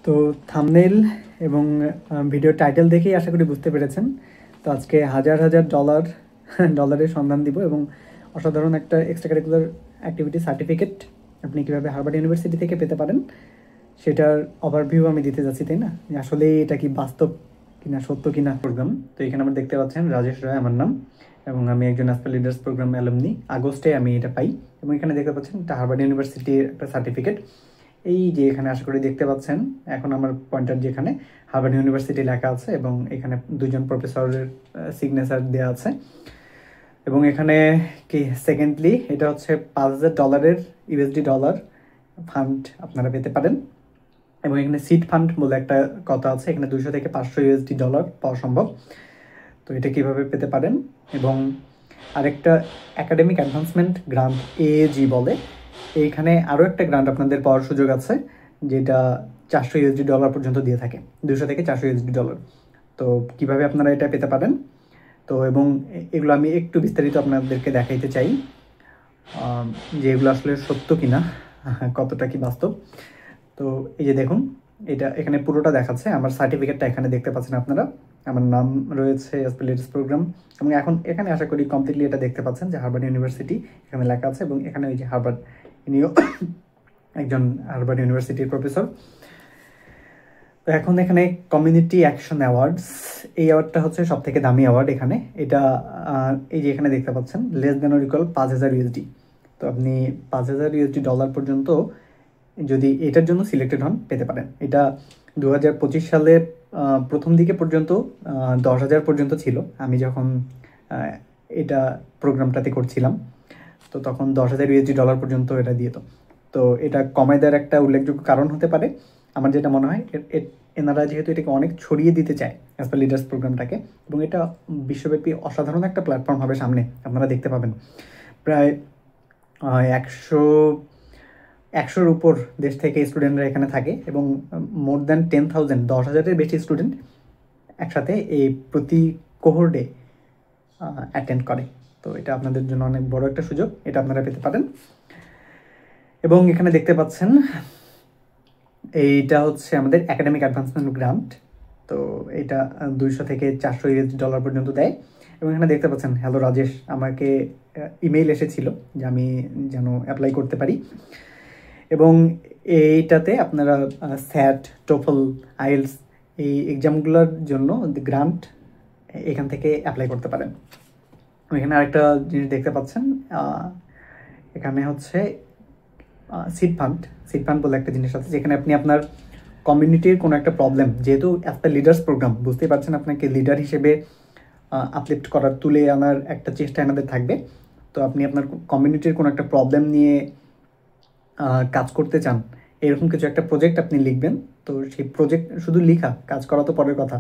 তো থাম্বনেইল এবং video title দেখেই আশা করি বুঝতে পেরেছেন। তো আজকে হাজার হাজার ডলারের সন্ধান দিব এবং অসাধারণ একটা এক্সট্রা কারিকুলার অ্যাক্টিভিটি সার্টিফিকেট আপনি কীভাবে হার্ভার্ড ইউনিভার্সিটি থেকে পেতে পারেন সেটার ওভারভিউ আমি দিতে যাচ্ছি, তাই না? আসলে এটা কি বাস্তব কিনা, সত্য কিনা প্রোগ্রাম। তো এখানে আমরা দেখতে পাচ্ছেন রাজেশ রায় আমার নাম, এবং আমি একজন অ্যাসপার লিডার্স প্রোগ্রাম অ্যালুমনি। আগস্টে আমি এটা পাই এবং এখানে দেখতে পাচ্ছেন এটা হার্ভার্ড ইউনিভার্সিটির একটা সার্টিফিকেট। এই যে এখানে আশা করি দেখতে পাচ্ছেন, এখন আমার পয়েন্টার যেখানে হার্ভার্ড ইউনিভার্সিটি লেখা আছে এবং এখানে দুজন প্রফেসরের সিগনেচার দেওয়া আছে। এবং এখানে কি সেকেন্ডলি এটা হচ্ছে $5,000 ইউএসডি ফান্ড আপনারা পেতে পারেন। এবং এখানে সিড ফান্ড বলে একটা কথা আছে, এখানে 200 থেকে 500 ইউএসডি পাওয়া সম্ভব। তো এটা কিভাবে পেতে পারেন। এবং আরেকটা একাডেমিক অ্যাডভান্সমেন্ট গ্রান্ট এএজি বলে, এইখানে আরও একটা গ্রান্ট আপনাদের পাওয়ার সুযোগ আছে, যেটা $400 ইউএসডি পর্যন্ত দিয়ে থাকে, 200 থেকে 400 ইউএসডি। তো কিভাবে আপনারা এটা পেতে পারেন, তো এবং এগুলো আমি একটু বিস্তারিত আপনাদেরকে দেখাইতে চাই যে এগুলো আসলে সত্য কিনা, কতটা কি বাস্তব। তো এই যে দেখুন, এটা এখানে পুরোটা দেখাচ্ছে, আমার সার্টিফিকেটটা এখানে দেখতে পাচ্ছেন আপনারা, আমার নাম রয়েছে অ্যাসপার লিডার্স প্রোগ্রাম। এবং এখন এখানে আশা করি কমপ্লিটলি এটা দেখতে পাচ্ছেন যে হার্ভার্ড ইউনিভার্সিটি এখানে লেখা আছে, এবং এখানে ওই যে হার্ভার্ড, ইনিও একজন হার্ভার্ড ইউনিভার্সিটির প্রফেসর। তো এখন এখানে কমিউনিটি অ্যাকশন অ্যাওয়ার্ডস, এই অ্যাওয়ার্ডটা হচ্ছে সব থেকে দামি অ্যাওয়ার্ড এখানে। এটা এই যে এখানে দেখতে পাচ্ছেন less than or equal 5,000 USD. তো আপনি 5,000 ইউএসডি পর্যন্ত যদি এটার জন্য সিলেক্টেড হন পেতে পারেন। এটা 2025 সালে প্রথম দিকে পর্যন্ত 10,000 পর্যন্ত ছিল, আমি যখন এটা প্রোগ্রামটাতে করছিলাম। তো তখন 10,000 ইউএসডি পর্যন্ত এটা দিত। তো এটা কমায় দেওয়ার একটা উল্লেখযোগ্য কারণ হতে পারে, আমার যেটা মনে হয়, এনারা যেহেতু এটাকে অনেক ছড়িয়ে দিতে চায় অ্যাসপার লিডার্স প্রোগ্রামটাকে, এবং এটা বিশ্বব্যাপী অসাধারণ একটা প্ল্যাটফর্ম হবে সামনে, আপনারা দেখতে পাবেন। প্রায় 100-100-র উপর দেশ থেকে স্টুডেন্টরা এখানে থাকে, এবং মোর দ্যান 10,000, 10,000-এর বেশি স্টুডেন্ট একসাথে এই প্রতি কোহোর্টে অ্যাটেন্ড করে। তো এটা আপনাদের জন্য অনেক বড় একটা সুযোগ, এটা আপনারা পেতে পারেন। এবং এখানে দেখতে পাচ্ছেন এইটা হচ্ছে আমাদের একাডেমিক অ্যাডভান্সমেন্ট গ্রান্ট। তো এটা 200 থেকে 400 ইউএসডি পর্যন্ত দেয়। এবং এখানে দেখতে পাচ্ছেন হ্যালো রাজেশ, আমাকে ইমেইল এসেছিল যে আমি যেন অ্যাপ্লাই করতে পারি। এবং এইটাতে আপনারা স্যাট, টোফল, আইএলস এই এক্সামগুলোর জন্য গ্রান্ট এখান থেকে অ্যাপ্লাই করতে পারেন। এখানে আরেকটা জিনিস দেখতে পাচ্ছেন, এখানে হচ্ছে সিড ফান্ড বলে একটা জিনিস আছে, যেখানে আপনি আপনার কমিউনিটির কোনো একটা প্রবলেম, যেহেতু একটা লিডার্স প্রোগ্রাম বুঝতেই পারছেন, আপনাকে লিডার হিসেবে আপলিফ্ট করার, তুলে আনার একটা চেষ্টা এনাদের থাকবে। তো আপনি আপনার কমিউনিটির কোনো একটা প্রবলেম নিয়ে কাজ করতে চান, এরকম কিছু একটা প্রজেক্ট আপনি লিখবেন। তো সেই প্রজেক্ট শুধু লিখা, কাজ করা তো পরের কথা।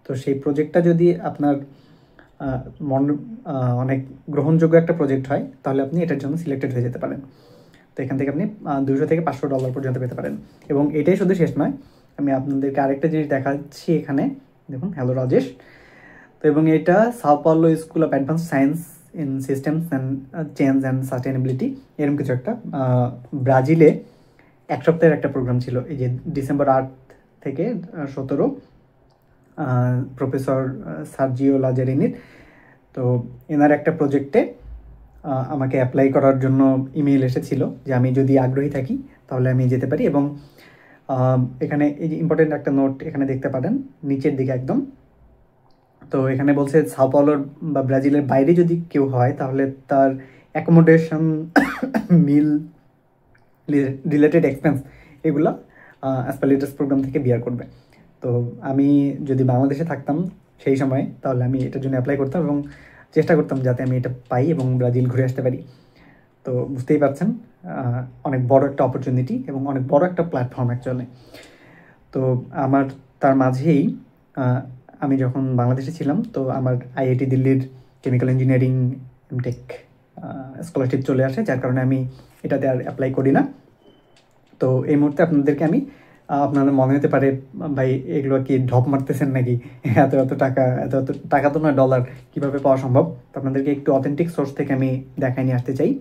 তো সেই প্রজেক্টটা যদি আপনার অনেক গ্রহণযোগ্য একটা প্রজেক্ট হয়, তাহলে আপনি এটার জন্য সিলেক্টেড হয়ে যেতে পারেন। তো এখান থেকে আপনি 200 থেকে 500 ডলার পর্যন্ত পেতে পারেন। এবং এটাই শুধু শেষ নয়, আমি আপনাদেরকে আরেকটা জিনিস দেখাচ্ছি। এখানে দেখুন হ্যালো রাজেশ। তো এবং এটা Sao Paulo school of advance science in systems and change and sustainability, এরকম কিছু একটা ব্রাজিলে 1 সপ্তাহের একটা প্রোগ্রাম ছিল, এই যে ডিসেম্বর 8 থেকে 17, প্রফেসর সার্জিও লাজারিনির। তো এনার একটা প্রজেক্টে আমাকে অ্যাপ্লাই করার জন্য ইমেইল এসেছিল যে আমি যদি আগ্রহী থাকি তাহলে আমি যেতে পারি। এবং এখানে এই যে ইম্পর্টেন্ট একটা নোট এখানে দেখতে পারেন নিচের দিকে একদম। তো এখানে বলছে সাও পাওলোর বা ব্রাজিলের বাইরে যদি কেউ হয়, তাহলে তার অ্যাকোমোডেশন, মিল রিলেটেড এক্সপেন্স এগুলো অ্যাসপার লিডার্স প্রোগ্রাম থেকে বিয়ার করবে। তো আমি যদি বাংলাদেশে থাকতাম সেই সময়, তাহলে আমি এটার জন্য অ্যাপ্লাই করতাম এবং চেষ্টা করতাম যাতে আমি এটা পাই এবং ব্রাজিল ঘুরে আসতে পারি। তো বুঝতেই পারছেন অনেক বড় একটা অপরচুনিটি এবং অনেক বড় একটা প্ল্যাটফর্ম অ্যাকচুয়ালি। তো আমার তার মাঝেই আমি যখন বাংলাদেশে ছিলাম, তো আমার আইআইটি দিল্লির কেমিক্যাল ইঞ্জিনিয়ারিং এমটেক স্কলারশিপ চলে আসে, যার কারণে আমি এটাতে আর অ্যাপ্লাই করি না। তো এই মুহূর্তে আপনাদের মনে হতে পারে ভাই এগুলো কি ঢপ মারতেছেন নাকি, এত টাকা তো নয়, ডলার কীভাবে পাওয়া সম্ভব। তো আপনাদেরকে একটু অথেন্টিক সোর্স থেকে আমি দেখাই নিয়ে আসতে চাই।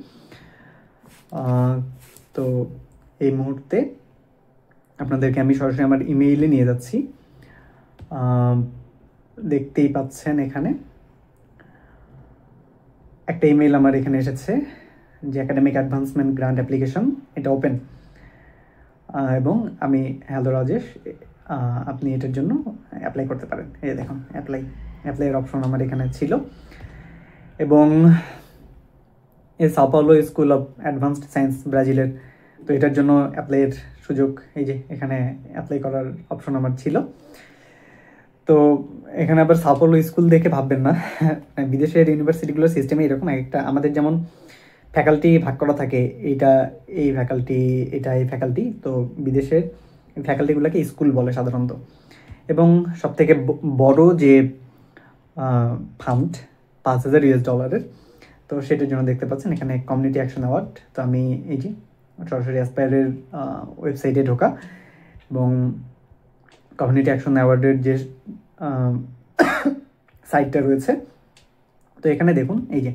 তো এই মুহূর্তে আপনাদেরকে আমি সরাসরি আমার ইমেইলে নিয়ে যাচ্ছি। দেখতেই পাচ্ছেন এখানে একটা ইমেইল আমার এখানে এসেছে যে একাডেমিক অ্যাডভান্সমেন্ট গ্রান্ট অ্যাপ্লিকেশন, এটা ওপেন। এবং আমি হ্যালো রাজেশ, আপনি এটার জন্য অ্যাপ্লাই করতে পারেন। এই দেখুন অ্যাপ্লাইয়ের অপশন আমার এখানে ছিল। এবং এই Sao Paulo school of advanced science ব্রাজিলের, তো এটার জন্য অ্যাপ্লাইয়ের সুযোগ, এই যে এখানে অ্যাপ্লাই করার অপশন আমার ছিল। তো এখানে আবার সাও পাওলো স্কুল দেখে ভাববেন না, বিদেশের ইউনিভার্সিটিগুলোর সিস্টেমে এরকম একটা, আমাদের যেমন ফ্যাকাল্টি ভাগ করা থাকে, এইটা এই ফ্যাকাল্টি, এটা এই ফ্যাকাল্টি, তো বিদেশের ফ্যাকাল্টিগুলোকে স্কুল বলে সাধারণত। এবং সবথেকে বড় যে ফান্ড $5,000, তো সেটার জন্য দেখতে পাচ্ছেন এখানে কমিউনিটি অ্যাকশন অ্যাওয়ার্ড। তো আমি এই যে সরাসরি অ্যাসপায়ারের ওয়েবসাইটে ঢোকা এবং কমিউনিটি অ্যাকশন অ্যাওয়ার্ডের যে সাইটটা রয়েছে, তো এখানে দেখুন এই যে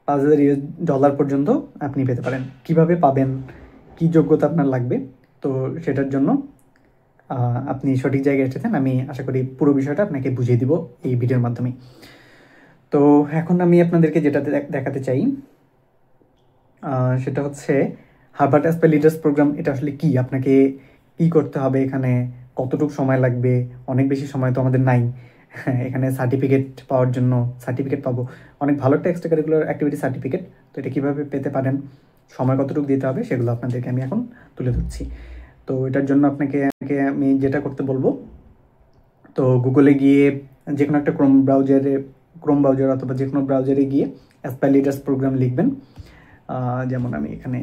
$5,000 পর্যন্ত আপনি পেতে পারেন। কিভাবে পাবেন, কি যোগ্যতা আপনার লাগবে, তো সেটার জন্য আপনি সঠিক জায়গায় এসেছেন। আমি আশা করি পুরো বিষয়টা আপনাকে বুঝিয়ে দিব এই ভিডিওর মাধ্যমে। তো এখন আমি আপনাদেরকে যেটা দেখাতে চাই সেটা হচ্ছে হার্ভার্ড অ্যাসপায়ার লিডার্স প্রোগ্রাম। এটা আসলে কি, আপনাকে কি করতে হবে, এখানে কতটুকু সময় লাগবে, অনেক বেশি সময় তো আমাদের নাই। এখানে সার্টিফিকেট পাওয়ার জন্য সার্টিফিকেট পাবো, অনেক ভালো একটা এক্সট্রা কারিকুলার অ্যাক্টিভিটি সার্টিফিকেট। তো এটা কীভাবে পেতে পারেন, সময় কতটুকু দিতে হবে, সেগুলো আপনাদেরকে আমি এখন তুলে ধরছি। তো এটার জন্য আপনাকে আমি যেটা করতে বলবো, তো গুগলে গিয়ে যে কোনো একটা ক্রোম ব্রাউজার অথবা যে কোনো ব্রাউজারে গিয়ে অ্যাসপায়ার লিডার্স প্রোগ্রাম লিখবেন। যেমন আমি এখানে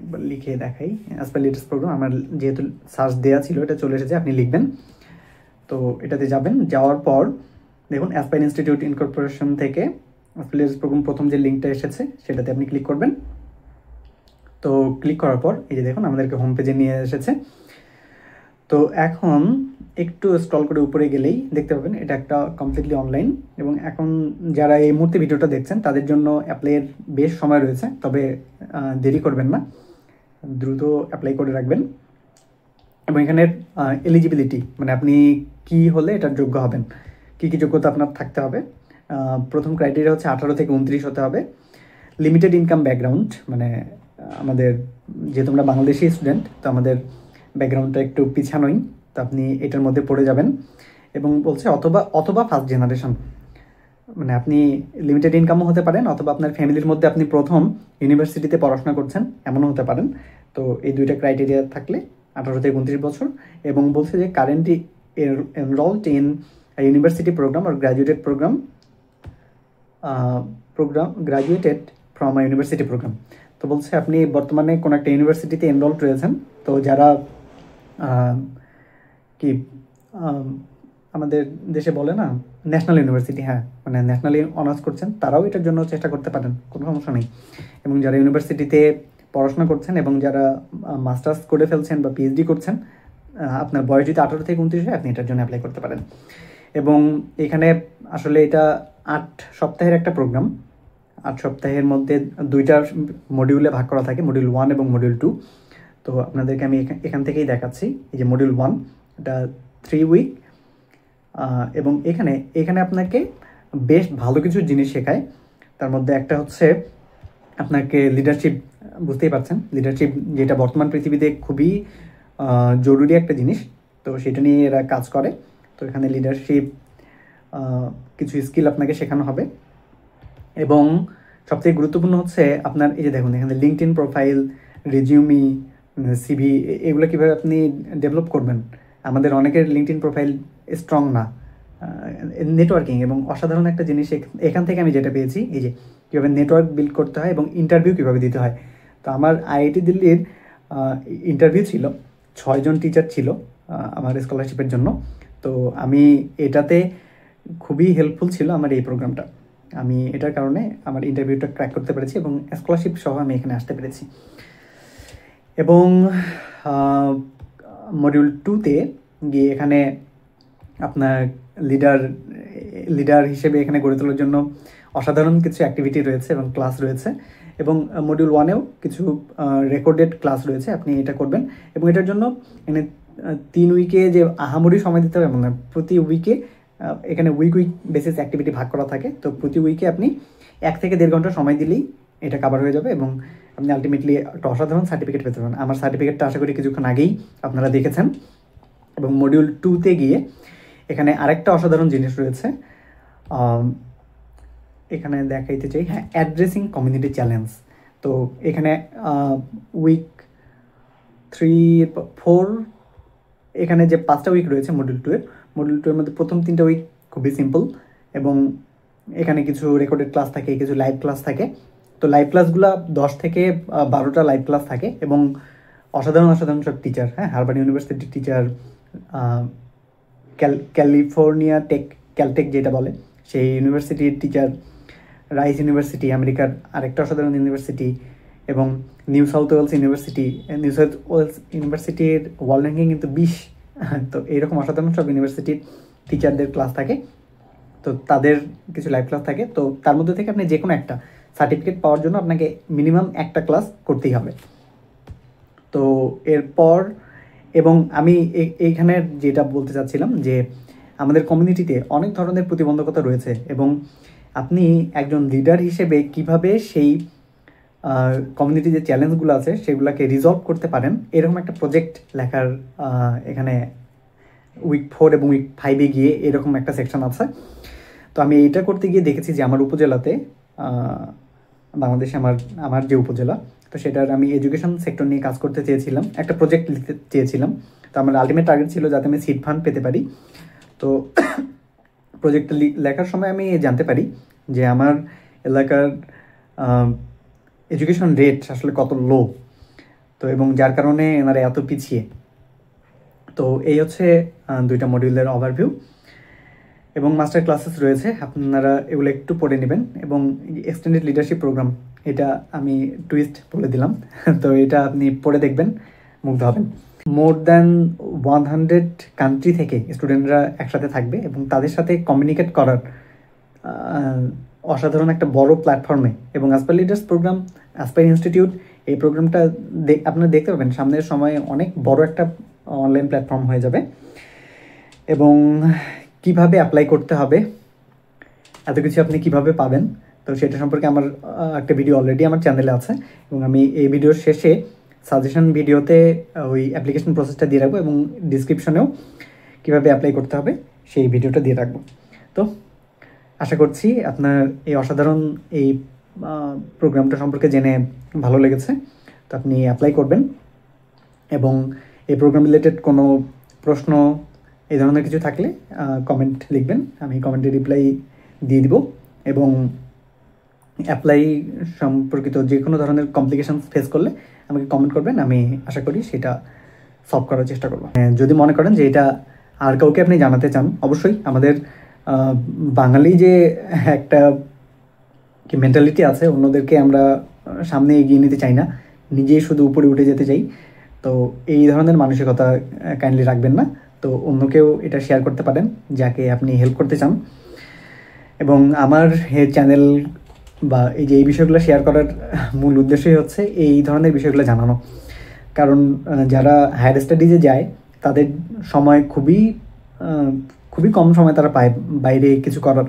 একবার লিখে দেখাই, অ্যাসপায়ার লিডার্স প্রোগ্রাম, আমার যেহেতু সার্চ দেওয়া ছিল এটা চলে এসেছে, আপনি লিখবেন। তো এটাতে যাবেন, যাওয়ার পর দেখুন অ্যাসপায়ার ইনস্টিটিউট ইনকর্পোরেশন থেকে অ্যাসপায়ার লিডার্স প্রোগ্রাম প্রথম যে লিঙ্কটা এসেছে সেটাতে আপনি ক্লিক করবেন। তো ক্লিক করার পর এই যে দেখুন আমাদেরকে হোম পেজে নিয়ে এসেছে। তো এখন একটু স্ক্রল করে উপরে গেলেই দেখতে পাবেন এটা একটা কমপ্লিটলি অনলাইন। এবং এখন যারা এই মুহূর্তে ভিডিওটা দেখছেন তাদের জন্য অ্যাপ্লাইয়ের বেশ সময় রয়েছে, তবে দেরি করবেন না, দ্রুত অ্যাপ্লাই করে রাখবেন। এবং এখানে এলিজিবিলিটি, মানে আপনি কি হলে এটার যোগ্য হবেন, কি কি যোগ্যতা আপনার থাকতে হবে। প্রথম ক্রাইটেরিয়া হচ্ছে 18 থেকে 29 হতে হবে। লিমিটেড ইনকাম ব্যাকগ্রাউন্ড, মানে আমাদের যেহেতু আমরা বাংলাদেশি স্টুডেন্ট, তো আমাদের ব্যাকগ্রাউন্ডটা একটু পিছানোই, তো আপনি এটার মধ্যে পড়ে যাবেন। এবং বলছে অথবা ফার্স্ট জেনারেশন, মানে আপনি লিমিটেড ইনকামও হতে পারেন, অথবা আপনার ফ্যামিলির মধ্যে আপনি প্রথম ইউনিভার্সিটিতে পড়াশোনা করছেন এমনও হতে পারেন। তো এই দুইটা ক্রাইটেরিয়া থাকলে 18 থেকে 29 বছর। এবং বলছে যে currently enrolled in university programme আর graduated graduated from a university programme. তো বলছে আপনি বর্তমানে কোনো একটা ইউনিভার্সিটিতে এনরোলড রয়েছেন। তো যারা আমাদের দেশে বলে না ন্যাশনাল ইউনিভার্সিটি, হ্যাঁ, মানে ন্যাশনালি অনার্স করছেন, তারাও এটার জন্য চেষ্টা করতে পারেন, কোনো সমস্যা নেই। এবং যারা ইউনিভার্সিটিতে পড়াশোনা করছেন এবং যারা মাস্টার্স করে ফেলছেন বা পিএইচডি করছেন, আপনার বয়স যদি 18 থেকে 29 হয়, আপনি এটার জন্য অ্যাপ্লাই করতে পারেন। এবং এখানে আসলে এটা 8 সপ্তাহের একটা প্রোগ্রাম। 8 সপ্তাহের মধ্যে 2টা মডিউলে ভাগ করা থাকে, মডিউল 1 এবং মডিউল 2। তো আপনাদেরকে আমি এখান থেকেই দেখাচ্ছি। এই যে মডিউল 1, এটা 3 উইক। এবং এখানে আপনাকে বেশ ভালো কিছু জিনিস শেখায়। তার মধ্যে একটা হচ্ছে আপনাকে লিডারশিপ, বুঝতেই পারছেন লিডারশিপ যেটা বর্তমান পৃথিবীতে খুবই জরুরি একটা জিনিস, তো সেটা নিয়ে এরা কাজ করে। তো এখানে লিডারশিপ কিছু স্কিল আপনাকে শেখানো হবে। এবং সবথেকে গুরুত্বপূর্ণ হচ্ছে আপনার এই যে দেখুন এখানে লিঙ্কডইন প্রোফাইল, রেজিউমি, সিভি, এগুলো কীভাবে আপনি ডেভেলপ করবেন। আমাদের অনেকের লিঙ্কডইন প্রোফাইল স্ট্রং না, নেটওয়ার্কিং এবং অসাধারণ একটা জিনিস এখান থেকে আমি যেটা পেয়েছি, এই যে কীভাবে নেটওয়ার্ক বিল্ড করতে হয় এবং ইন্টারভিউ কীভাবে দিতে হয়। তো আমার আইআইটি দিল্লির ইন্টারভিউ ছিল, 6 জন টিচার ছিল আমার স্কলারশিপের জন্য। তো আমি এটাতে খুবই হেল্পফুল ছিল আমার এই প্রোগ্রামটা। আমি এটার কারণে আমার ইন্টারভিউটা ক্র্যাক করতে পেরেছি এবং স্কলারশিপ সহ আমি এখানে আসতে পেরেছি। এবং মডিউল 2তে গিয়ে এখানে আপনার লিডার হিসেবে এখানে গড়ে তোলার জন্য অসাধারণ কিছু অ্যাক্টিভিটি রয়েছে এবং ক্লাস রয়েছে। এবং মডিউল 1-এও কিছু রেকর্ডেড ক্লাস রয়েছে, আপনি এটা করবেন। এবং এটার জন্য এখানে 3 উইকে যে আহামরি সময় দিতে হবে এমন না, প্রতি উইকে এখানে উইক বেসিস অ্যাক্টিভিটি ভাগ করা থাকে। তো প্রতি উইকে আপনি 1 থেকে 1.5 ঘন্টা সময় দিলেই এটা কভার হয়ে যাবে এবং আপনি আলটিমেটলি একটা অসাধারণ সার্টিফিকেট পেতে পারেন। আমার সার্টিফিকেটটা আশা করি কিছুক্ষণ আগেই আপনারা দেখেছেন। এবং মডিউল 2-তে গিয়ে এখানে আরেকটা অসাধারণ জিনিস রয়েছে, এখানে দেখাইতে চাই, হ্যাঁ, অ্যাড্রেসিং কমিউনিটি চ্যালেঞ্জ। তো এখানে উইক 3-4 এখানে যে 5টা উইক রয়েছে মডিউল 2-এর মধ্যে প্রথম 3টা উইক খুবই সিম্পল এবং এখানে কিছু রেকর্ডেড ক্লাস থাকে, কিছু লাইভ ক্লাস থাকে। তো লাইভ ক্লাসগুলো 10 থেকে 12টা লাইভ ক্লাস থাকে এবং অসাধারণ সব টিচার, হ্যাঁ, হার্ভার্ড ইউনিভার্সিটির টিচার, ক্যালিফোর্নিয়া ক্যালটেক যেটা বলে সেই ইউনিভার্সিটির টিচার, রাইস ইউনিভার্সিটি আমেরিকার আরেকটা অসাধারণ ইউনিভার্সিটি, এবং নিউ সাউথ ওয়েলস ইউনিভার্সিটির ওয়ার্ল্ড র্যাঙ্কিং কিন্তু 20। তো এইরকম অসাধারণ সব ইউনিভার্সিটির টিচারদের ক্লাস থাকে। তো তাদের কিছু লাইভ ক্লাস থাকে। তো তার মধ্যে থেকে আপনি যে কোনো একটা সার্টিফিকেট পাওয়ার জন্য আপনাকে মিনিমাম একটা ক্লাস করতেই হবে। তো এরপর এবং আমি এইখানে যেটা বলতে চাচ্ছিলাম যে আমাদের কমিউনিটিতে অনেক ধরনের প্রতিবন্ধকতা রয়েছে এবং আপনি একজন লিডার হিসেবে কিভাবে সেই কমিউনিটি যে চ্যালেঞ্জগুলো আছে সেগুলোকে রিজলভ করতে পারেন এরকম একটা প্রজেক্ট লেখার এখানে উইক 4 এবং উইক 5-এ গিয়ে এরকম একটা সেকশন আছে। তো আমি এইটা করতে গিয়ে দেখেছি যে আমার উপজেলাতে, বাংলাদেশে আমার যে উপজেলা, তো সেটার আমি এডুকেশন সেক্টর নিয়ে কাজ করতে চেয়েছিলাম, একটা প্রজেক্ট লিখতে চেয়েছিলাম। তো আমার আলটিমেট টার্গেট ছিল যাতে আমি সিড ফান্ড পেতে পারি। তো প্রজেক্টটা লেখার সময় আমি জানতে পারি যে আমার এলাকার এডুকেশন রেট আসলে কত লো, তো এবং যার কারণে এনারা এত পিছিয়ে। তো এই হচ্ছে 2টা মডিউলের ওভারভিউ এবং মাস্টার ক্লাসেস রয়েছে, আপনারা এগুলো একটু পড়ে নেবেন। এবং এক্সটেন্ডেড লিডারশিপ প্রোগ্রাম, এটা আমি টুইস্ট বলে দিলাম, তো এটা আপনি পড়ে দেখবেন, মুগ্ধ হবেন। মোর দ্যান 100 কান্ট্রি থেকে স্টুডেন্টরা একসাথে থাকবে এবং তাদের সাথে কমিউনিকেট করার অসাধারণ একটা বড় প্ল্যাটফর্মে। এবং aspire leaders programme, aspire institute, এই প্রোগ্রামটা আপনারা দেখতে পাবেন সামনের সময়ে অনেক বড় একটা অনলাইন প্ল্যাটফর্ম হয়ে যাবে। এবং কিভাবে অ্যাপ্লাই করতে হবে, এত কিছু আপনি কিভাবে পাবেন, তো সেটা সম্পর্কে আমার একটা ভিডিও অলরেডি আমার চ্যানেলে আছে এবং আমি এই ভিডিওর শেষে সাজেশন ভিডিওতে ওই অ্যাপ্লিকেশন প্রসেসটা দিয়ে রাখবো এবং ডিসক্রিপশনেও কীভাবে অ্যাপ্লাই করতে হবে সেই ভিডিওটা দিয়ে রাখবো। তো আশা করছি আপনার এই অসাধারণ এই প্রোগ্রামটা সম্পর্কে জেনে ভালো লেগেছে। তো আপনি অ্যাপ্লাই করবেন এবং এই প্রোগ্রাম রিলেটেড কোনো প্রশ্ন এই ধরনের কিছু থাকলে কমেন্ট লিখবেন, আমি কমেন্টে রিপ্লাই দিয়ে দিব। এবং অ্যাপ্লাই সম্পর্কিত যে কোনো ধরনের কমপ্লিকেশনস ফেস করলে আমাকে কমেন্ট করবেন, আমি আশা করি সেটা সলভ করার চেষ্টা করব। যদি মনে করেন যে এটা আর কাউকে আপনি জানাতে চান, অবশ্যই আমাদের বাঙালি যে একটা কি মেন্টালিটি আছে, অন্যদেরকে আমরা সামনে এগিয়ে নিতে চাই না, নিজেই শুধু উপরে উঠে যেতে চাই। তো এই ধরনের মানসিকতা কাইন্ডলি রাখবেন না। তো অন্যকেও এটা শেয়ার করতে পারেন যাকে আপনি হেল্প করতে চান। এবং আমার চ্যানেল বা এই যে এই বিষয়গুলো শেয়ার করার মূল উদ্দেশ্যই হচ্ছে এই ধরনের বিষয়গুলো জানানো। কারণ যারা হায়ার স্টাডিজে যায় তাদের সময় খুবই কম সময় তারা পায় বাইরে কিছু করার।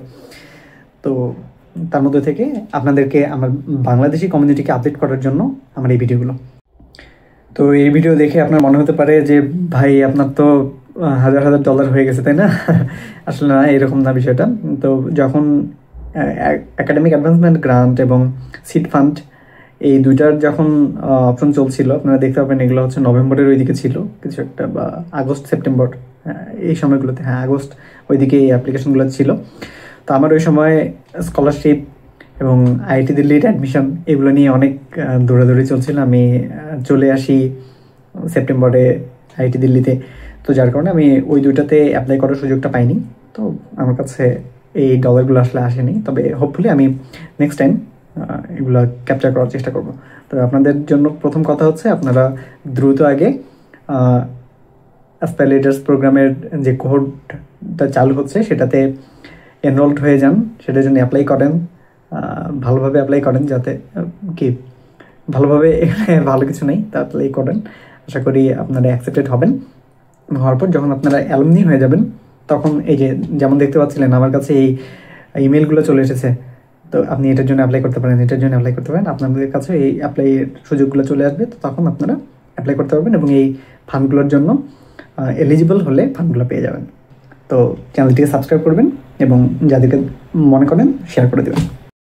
তো তার মধ্যে থেকে আপনাদেরকে আমার বাংলাদেশি কমিউনিটিকে আপডেট করার জন্য আমার এই ভিডিওগুলো। তো এই ভিডিও দেখে আপনার মনে হতে পারে যে ভাই আপনার তো $1000 হয়ে গেছে, তাই না? আসলে না, এরকম না বিষয়টা। তো যখন একাডেমিক অ্যাডভান্সমেন্ট গ্রান্ট এবং সিড ফান্ড এই দুইটার যখন অপশন চলছিল, আপনারা দেখতে পাবেন এগুলো হচ্ছে নভেম্বরের ওইদিকে ছিল কিছু একটা, বা আগস্ট সেপ্টেম্বর এই সময়গুলোতে, হ্যাঁ আগস্ট, ওইদিকে এই অ্যাপ্লিকেশনগুলো ছিল। তো আমার ওই সময় স্কলারশিপ এবং আইআইটি দিল্লির অ্যাডমিশন এগুলো নিয়ে অনেক দৌড়াদৌড়ি চলছিল। আমি চলে আসি সেপ্টেম্বরে আইআইটি দিল্লিতে, তো যার কারণে আমি ওই দুইটাতে অ্যাপ্লাই করার সুযোগটা পাইনি। তো আমার কাছে এই ডলারগুলো আসলে আসেনি, তবে হোপফুলি আমি নেক্সট টাইম এগুলো ক্যাপচার করার চেষ্টা করব। তবে আপনাদের জন্য প্রথম কথা হচ্ছে আপনারা দ্রুত আগে অ্যাসপায়ার লিডার্স প্রোগ্রামের যে কোহর্টটা চালু হচ্ছে সেটাতে এনরোলড হয়ে যান, সেটার জন্য অ্যাপ্লাই করেন, ভালোভাবে অ্যাপ্লাই করেন, যাতে কি ভালোভাবে ভালো কিছু নেই, তা অ্যাপ্লাই করেন। আশা করি আপনারা অ্যাকসেপ্টেড হবেন। হওয়ার পর যখন আপনারা অ্যালুমনি হয়ে যাবেন, তখন এই যে যেমন দেখতে পাচ্ছিলেন আমার কাছে এই ইমেলগুলো চলে এসেছে, তো আপনি এটার জন্য অ্যাপ্লাই করতে পারেন, এটার জন্য অ্যাপ্লাই করতে পারেন, আপনাদের কাছে এই অ্যাপ্লাইয়ের সুযোগগুলো চলে আসবে। তো তখন আপনারা অ্যাপ্লাই করতে পারবেন এবং এই ফান্ডগুলোর জন্য এলিজিবল হলে ফান্ডগুলো পেয়ে যাবেন। তো চ্যানেলটিকে সাবস্ক্রাইব করবেন এবং যাদেরকে মনে করেন শেয়ার করে দেবেন।